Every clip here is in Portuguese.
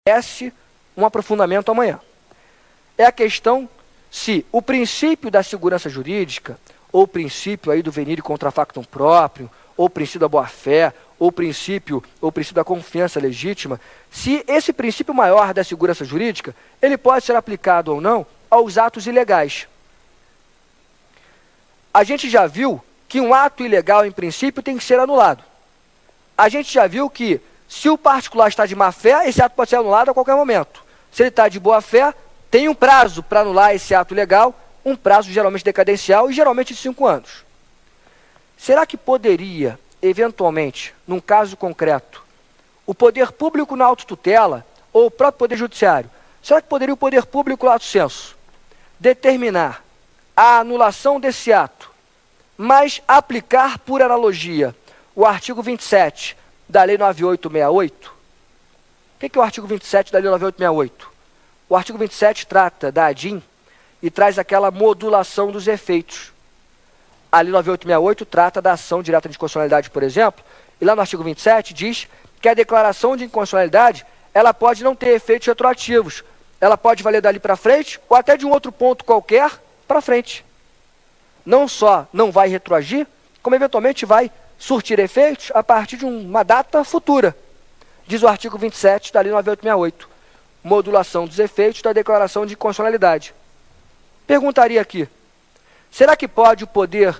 merece um aprofundamento amanhã. É a questão se o princípio da segurança jurídica, ou o princípio aí do venire contra factum próprio, ou o princípio da boa-fé, ou o princípio da confiança legítima, se esse princípio maior da segurança jurídica, ele pode ser aplicado ou não aos atos ilegais. A gente já viu que um ato ilegal, em princípio, tem que ser anulado. A gente já viu que, se o particular está de má-fé, esse ato pode ser anulado a qualquer momento. Se ele está de boa-fé, tem um prazo para anular esse ato ilegal, um prazo geralmente decadencial e geralmente de 5 anos. Será que poderia, eventualmente, num caso concreto, o poder público na autotutela, ou o próprio poder judiciário, será que poderia o poder público lato sensu determinar a anulação desse ato, mas aplicar por analogia o artigo 27 da Lei 9868? O que é o artigo 27 da Lei 9868? O artigo 27 trata da ADIM e traz aquela modulação dos efeitos. A Lei 9868 trata da ação direta de inconstitucionalidade, por exemplo, e lá no artigo 27 diz que a declaração de inconstitucionalidade ela pode não ter efeitos retroativos. Ela pode valer dali para frente ou até de um outro ponto qualquer para frente. Não só não vai retroagir, como eventualmente vai surtir efeitos a partir de uma data futura. Diz o artigo 27 da Lei 9868. Modulação dos efeitos da declaração de inconstitucionalidade. Perguntaria aqui, será que pode o poder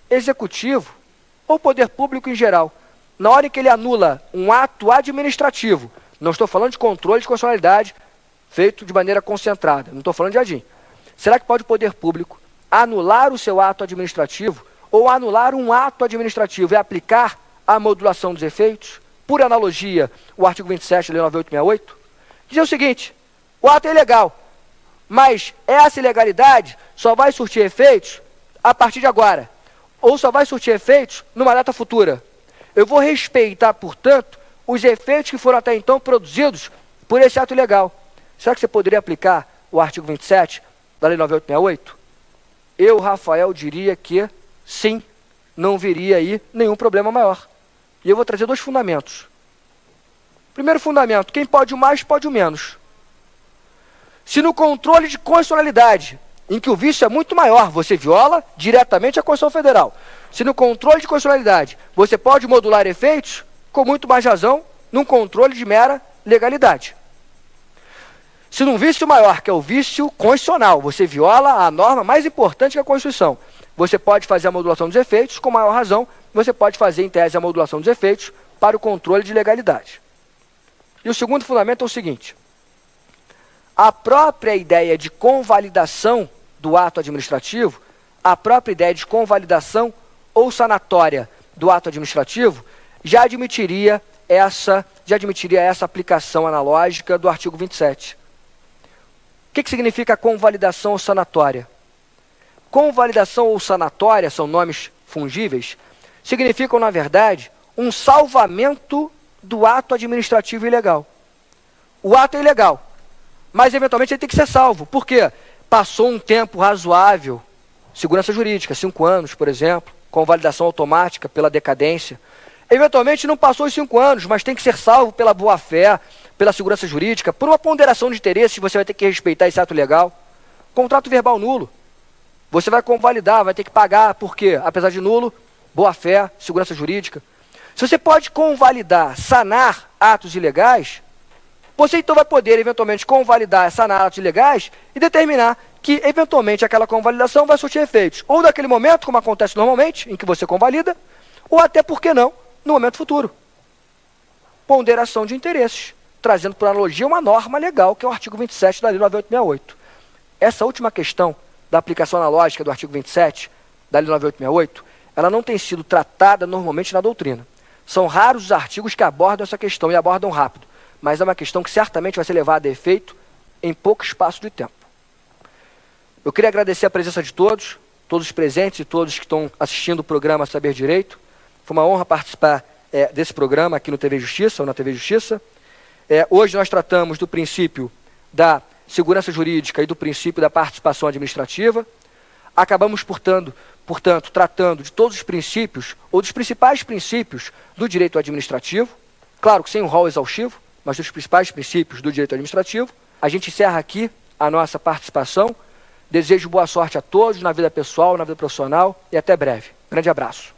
executivo ou o poder público em geral, na hora em que ele anula um ato administrativo, não estou falando de controle de constitucionalidade feito de maneira concentrada, não estou falando de ADIM, será que pode o poder público anular o seu ato administrativo ou anular um ato administrativo e aplicar a modulação dos efeitos? Por analogia, o artigo 27 da Lei 9868 diz o seguinte, o ato é ilegal, mas essa ilegalidade só vai surtir efeitos a partir de agora, ou só vai surtir efeitos numa data futura. Eu vou respeitar, portanto, os efeitos que foram até então produzidos por esse ato ilegal. Será que você poderia aplicar o artigo 27 da Lei 9868? Eu, Rafael, diria que sim, não viria aí nenhum problema maior. E eu vou trazer 2 fundamentos. Primeiro fundamento, quem pode o mais, pode o menos. Se no controle de constitucionalidade, em que o vício é muito maior, você viola diretamente a Constituição Federal. Se no controle de constitucionalidade você pode modular efeitos, com muito mais razão, num controle de mera legalidade. Se num vício maior, que é o vício constitucional, você viola a norma mais importante que a Constituição, você pode fazer a modulação dos efeitos, com maior razão, você pode fazer, em tese, a modulação dos efeitos para o controle de legalidade. E o segundo fundamento é o seguinte, a própria ideia de convalidação do ato administrativo, a própria ideia de convalidação ou sanatória do ato administrativo, já admitiria essa aplicação analógica do artigo 27. O que significa convalidação ou sanatória? Convalidação ou sanatória, são nomes fungíveis, significam, na verdade, um salvamento do ato administrativo ilegal. O ato é ilegal, mas eventualmente ele tem que ser salvo. Por quê? Passou um tempo razoável, segurança jurídica, 5 anos, por exemplo, convalidação automática pela decadência. Eventualmente não passou os 5 anos, mas tem que ser salvo pela boa-fé, pela segurança jurídica, por uma ponderação de interesses, você vai ter que respeitar esse ato legal. Contrato verbal nulo. Você vai convalidar, vai ter que pagar, por quê? Apesar de nulo, boa-fé, segurança jurídica. Se você pode convalidar, sanar atos ilegais, você então vai poder, eventualmente, convalidar, sanar atos ilegais e determinar que, eventualmente, aquela convalidação vai surtir efeitos. Ou naquele momento, como acontece normalmente, em que você convalida, ou até, por que não, no momento futuro. Ponderação de interesses, trazendo por analogia uma norma legal, que é o artigo 27 da Lei 9868. Essa última questão da aplicação analógica do artigo 27 da Lei 9868, ela não tem sido tratada normalmente na doutrina. São raros os artigos que abordam essa questão e abordam rápido, mas é uma questão que certamente vai ser levada a efeito em pouco espaço de tempo. Eu queria agradecer a presença de todos os presentes e todos que estão assistindo o programa Saber Direito. Foi uma honra participar desse programa aqui no TV Justiça, ou na TV Justiça. Hoje nós tratamos do princípio da segurança jurídica e do princípio da participação administrativa. Acabamos, portanto, tratando de todos os princípios, ou dos principais princípios do direito administrativo, claro que sem um rol exaustivo, mas dos principais princípios do direito administrativo. A gente encerra aqui a nossa participação. Desejo boa sorte a todos na vida pessoal, na vida profissional e até breve. Grande abraço.